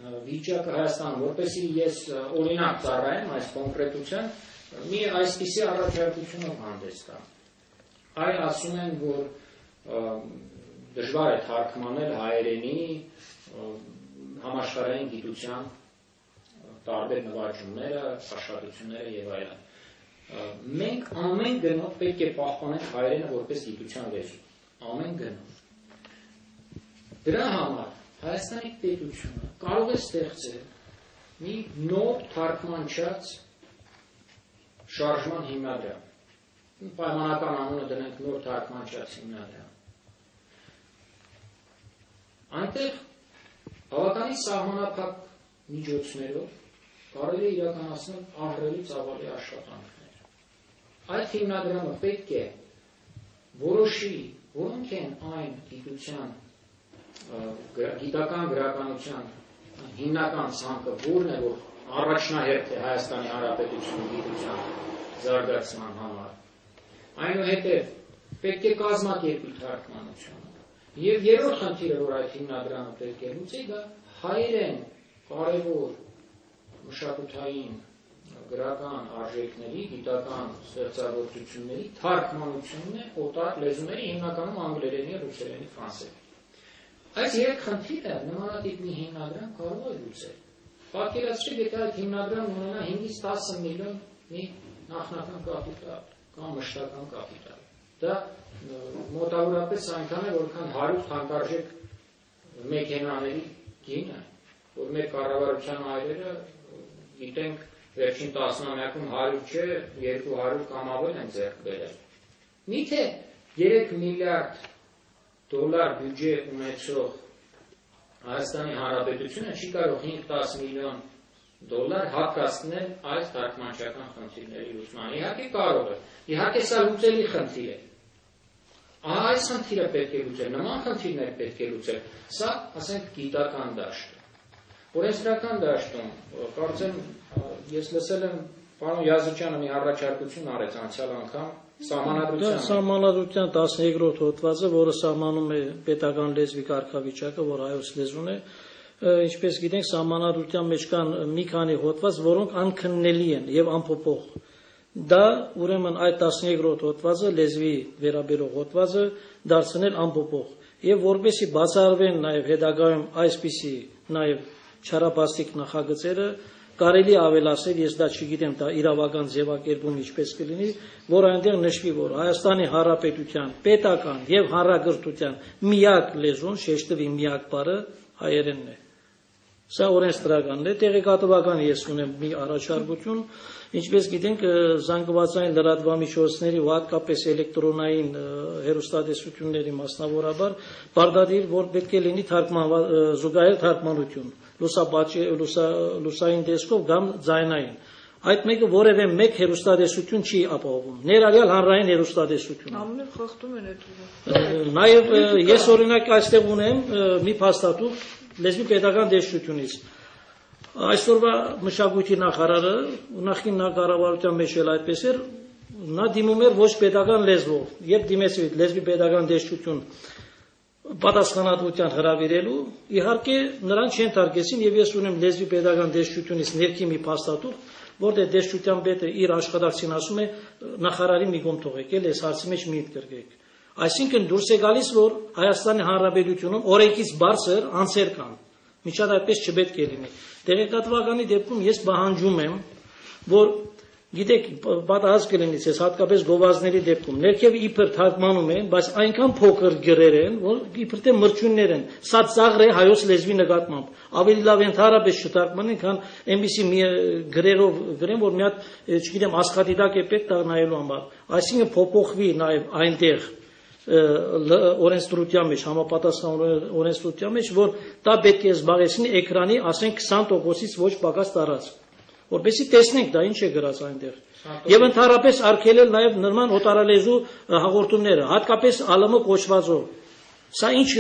վիճակը Հայաստանում, որպեսզի ես օրինակ ծառայեմ այս կոնկրետության, մի այսպիսի առաջարկությունով հանդես տամ։ Այլ ասում են, որ դժվար է թարգմանել հայերենի համաշխարհային գիտության տարբեր նվաճումները, աշխատությունները եւ այլն։ Մենք ամեն գնով պետք է պահպանենք հայերենը որպես գիտության լեզու, ամեն գնով։ Դրա համար Հայաստանի պետությունը կարող է ստեղծել մի նոր թարգմանչած շարժման հիմնադրամ։ Պայմանական անունը դնենք նոր թարգմանչած հիմնադրամ։ Այնտեղ բավականին սահմանափակ միջոցներով կարելի է իրականացնել ահռելի ծավալի աշխատանքներ։ Այդ հիմնադրամը պետք է որոշի, որոնք են այն գիտական գրականության հիմնական ցանկը, որն է, որ առաջնահերթ է Հայաստանի Հանրապետությունի գիտության զարգացման համար։ Այնուհետև պետք է կազմակերպի թարգմանությունը։ Եվ երրորդ խնդիրը, որ այդ հիմնադրամը պետք է լուծի, դա հայերեն կարևոր մշակութային գրական արժեքների, գիտական ստեղծագործությունների թարգմանությունն է օտար լեզուների, հիմնականում անգլերենի, ռուսերենի, ֆրանսերենի։ Այս երեք խնդիրը նմանատիպ մի հիմնադրամ կարող է լուծել։ Պատկերացրեք, եթե այդ հիմնադրամն ունենա 5-10 միլիոն մի նախնական կապիտալ կամ մշտական կապիտալ։ Դա մոտավորապես այնքան է, որքան 100 թանկարժեք մեքենաների գինը, որ մեր կառավարության այրերը գիտենք վերջին 10-ամյակում 100 չէ, 200 կամ ավել են ձեռք բերել։ Միթե 3 միլիարդ դոլար բյուջե ունեցող Հայաստանի Հանրապետությունը չի կարող 5-10 միլիոն դոլար հատկացնել այս թարգմանչական խնդիրների լուծման։ Իհարկե կարող է։ Իհարկե սա լուծելի խնդիր է։ Այս խնդիրը պետք է լուծել, նման խնդիրներ պետք է լուծել։ Սա, ասենք, գիտական դաշտ է։ Օրենսդրական դաշտում, կարծեմ, ես լսել եմ, պարոն Յազычյանը մի առաջարկություն արեց անցյալ անգամ Սահմանադրության 13-րդ հոդվածը, որը սահմանում է պետական լեզվի կարգավիճակը, որ հայոց լեզուն է, ինչպես գիտենք, սահմանադրության մեջ կան մի քանի հոդված, որոնք անքննելի են եւ անփոփոխ։ Դա ուրեմն այդ 13-րդ հոդվածը լեզվի վերաբերող հոդվածը դարձնել անփոփոխ եւ որպեսզի բացառվեն նաեւ հետագայում այսպիսի նաեւ չարաբաստիկ նախագծերը կարելի ավելացնել, ես դա չգիտեմ, դա իրավական ձևակերպում ինչպես կլինի, որ այնտեղ նշվի, որ Հայաստանի Հանրապետության պետական եւ հանրագրթության միակ լեզուն, շեշտվի միակ բառը հայերենն է։ Սա օրենսդրականն է, տեղեկատվական ես ունեմ մի առաջարկություն, ինչպես գիտենք, զանգվածային լրատվամիջոցների ու հատկապես էլեկտրոնային հեռուստատեսությունների մասնավորաբար բարդադիր, որ պետք է լինի զուգահեռ թարգմանություն, լուսային տեսքով կամ ձայնային։ Այդ մեկը որևէ մեկ հեռուստատեսություն չի ապահովում, ներառյալ հանրային հեռուստատեսությունը։ Ամեն խախտում են այդ։ Նաև ես օրինակ այստեղ ունեմ մի փաստաթուղթ լեզվի պետական դեսչությունից։ Այսօրվա մշակույթի նախարարը նախին կառավարության մեջ էլ այդպես էր, նա դիմում էր ոչ պետական լեզվով, եւ դիմեց լեզվի պետական դեսչություն պատասխանատվության հրավիրելու, իհարկե նրան չենթարկեցին եւ ես ունեմ լեզվի պետական դեսչությունից ներքի մի փաստաթուղթ, որտեղ դեսչության պետը իր աշխատակցին ասում է նախարարի մի կողմ թողեք, այս հարցի մեջ մի կրկեք։ Այսինքն դուրս է գալիս, որ Հայաստանի Հանրապետությունում օրենքից բարձր անձեր կան։ Միջատ այդպես չպետք է լինի։ Տեղեկատվականի դեպքում ես պահանջում եմ, որ գիտեք, պատահած կլինի, ես հատկապես գովազդների դեպքում ներքև իբր թարգմանում են, բայց այնքան փոքր գրեր են, որ իբր թե մրջյուններ են։ Սա ծաղր է հայոց լեզվի նկատմամբ։ Ավելի լավ է ընդհանրապես չթարգմանեն, քան այնպիսի մի գրերով գրեն, որ մի հատ, չգիտեմ, աստղադիտակ է պետք դա նայելու համար։ Այսինքն փոփոխվի նաև այնտեղ օրենսդրության մեջ, համապատասխան օրենսդրության մեջ, որ դա պետք է զբաղեցնի էկրանի, ասենք 20%-ից ոչ պակաս տարածք, որպեսզի տեսնենք դա ինչ է գրած այնտեղ։ Եվ ընդհանրապես արգելել նաև նման օտարալեզու հաղորդումները, հատկապես ԱԼՄ կոչվածով։ Սա ինչ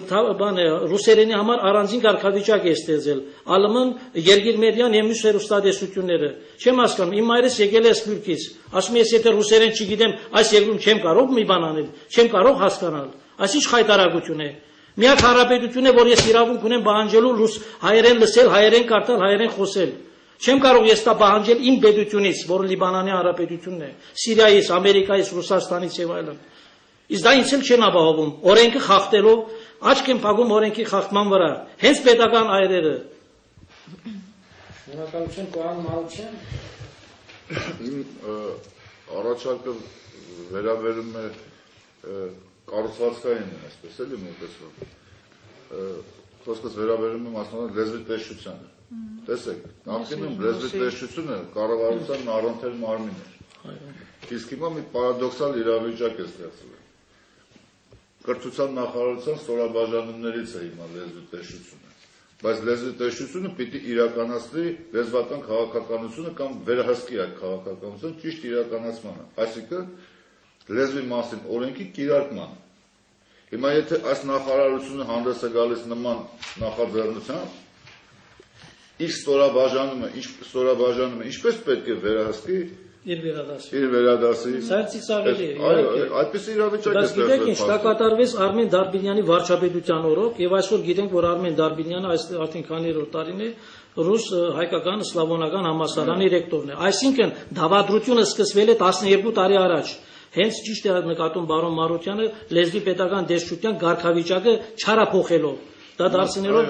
բան է, ռուսերենի համար առանձին կարգավիճակ է ստեղծել։ ԱԼՄ-ն երկիրմեդիան եւ մյուս հեռուստատեսությունները։ Չեմ հասկանում, իմ մայրս եկել է Սփյուռքից, ասում է, ես եթե ռուսերեն չգիտեմ, այս երկրում չեմ կարող մի բան անել, չեմ կարող հասկանալ։ Այս ինչ խայտարակություն է։ Միակ հանրապետություն է, որ ես իրավունք ունեմ պահանջելու ռուս հայերեն լսել, հայերեն կարդալ, հայերեն խոսել։ Չեմ կարող ես դա պահանջել իմ պետությունից, որը Լիբանանի հանրապետությունն է, Սիրիայից, Ամերիկայից, Ռուսաստանից եւ այլն։ Իսկ դա ինձ էլ չեն ապահովում, օրենքը խախտելով, աչք են փակում օրենքի խախտման վրա, հենց պետական այրերը։ Շնորհակալություն, պարոն Մարության։ Իմ առաջարկը վերաբերում է կառուցվածքային, այսպես էլի մոտեցում։ Խոսքս վերաբերում է մասնավորապես լեզվի տեսչությանը։ Տեսեք, նախկինում լեզվի տեսչությունը կառավարության առընթեր մարմին էր։ Իսկ հիմա մի պարադոքսալ իրավիճակ է ստեղծվել։ Կրթության նախարարության ստորաբաժանումներից է հիմա լեզվի տեսչությունը։ Բայց լեզվի տեսչությունը պիտի իրականացնի լեզվական քաղաքականությունը կամ վերահսկի այդ քաղաքականությունը ճիշտ իրականացմանը, այսինքն լեզվի մասին օրենքի կիրարկմանը։ Հիմա եթե այս նախարարությունը հանդես է գալիս նման նախաձեռնությամբ, իր ստորաբաժանումը ինչպես պետք է վերահսկի իր վերադասի։ Սրանցից ավելի է։ Այդպես իրավիճակ է Բայց գիտեք ինչ, դա կատարվեց Արմեն Դարբինյանի վարչապետության օրոք, եւ այսօր գիտենք, որ Արմեն Դարբինյանը այս արդեն քանի-երորդ տարին է ռուս հայկական սլավոնական համալսարանի ռեկտորն է։ Այսինքն դավադրությունը սկսվել է 12 տարի առաջ։ Հենց ճիշտ է նկատում բարոն Մարությանը լեզվի պետական դեսչության ղարքավիճակը չարափոխելով, դա դարձնելով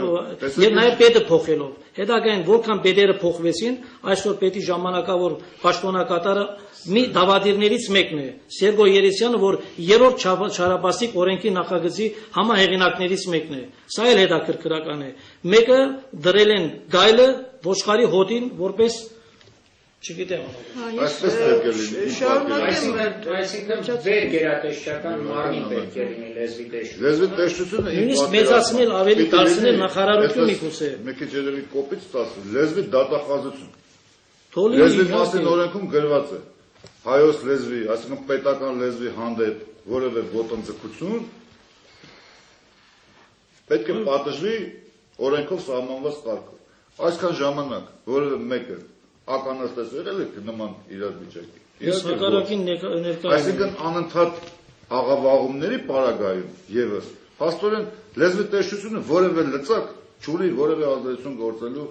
եւ նաեւ պետը փոխելով։ Հետագային որքան պետերը փոխվեցին, այսօր պետի ժամանակավոր պաշտոնակատարը մի դավադիրներից մեկն է, Սերգո Երեսյանը, որ երրորդ չարաբաստիկ օրենքի նախագծի համահեղինակներից մեկն է։ Սա էլ հետաքրքրական է։ Մեկը դրել են գայլը ոչխարի հոտին, որպես չգիտեմ։ Այսպես պետք է լինի։ Այսինքն վեր գերատեսչական մարմին պետք է լինի լեզվի տեսչությունը։ Լեզվի տեսչությունը նույնիսկ մեծացնել, ավելի դարձնել նախարարություն միգուցե։ Մի քիչ երևի կոպիտ ստացվում, լեզվի դատախազություն։ Թոլի Լեզվի մասին օրենքում գրված է հայոց լեզվի, այսինքն պետական լեզվի հանդեպ որևէ ոտնձգություն պետք է պատժվի օրենքով սահմանված կարգով։ Այսքան ժամանակ որևէ մեկը ականատես եղել է նման իրավիճակի։ Այսինքն անընդհատ աղավաղումների պարագայում եւս փաստորեն լեզվի տեսչությունը որևէ լծակ չունի որևէ ազդեցություն գործելու,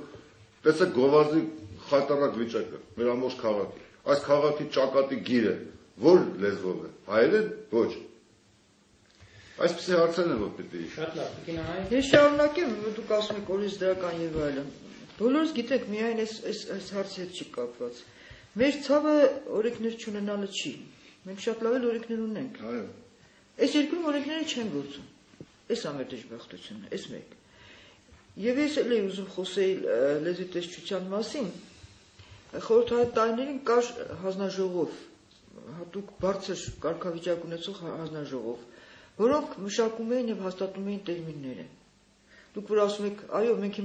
տեսեք գովազդի խայտարակ վիճակը մեր ամբողջ քաղաքի։ Այս քաղաքի ճակատի գիրը որ լեզվով է, հայերեն ոչ։ Այսպիսի հարցեր են որ պիտի։ Շատ լավ, կինահայ։ Ես շարունակեմ, դուք ասում եք օրենսդրական եւ այլն։ Բոլորս գիտեք, միայն այս հարցի հետ չի կապված։ Մեր ցավը օրենքներ չունենալը չի։ Մենք շատ լավ էլ օրենքներ ունենք։ Այո։ Այս երկրում օրենքները չեն գործում։ Այս է մեր դժբախտությունը, այս մեկ։ Եվ ես էլ եմ ուզում խոսել լեզվի տեսչության մասին։ Խորհրդային տարիներին կար հանձնաժողով, հատուկ բարձր կարգավիճակ ունեցող հանձնաժողով, որոնք մշակում էին եւ հաստատում էին տերմինները։ Դուք որ ասում եք, այո, մենք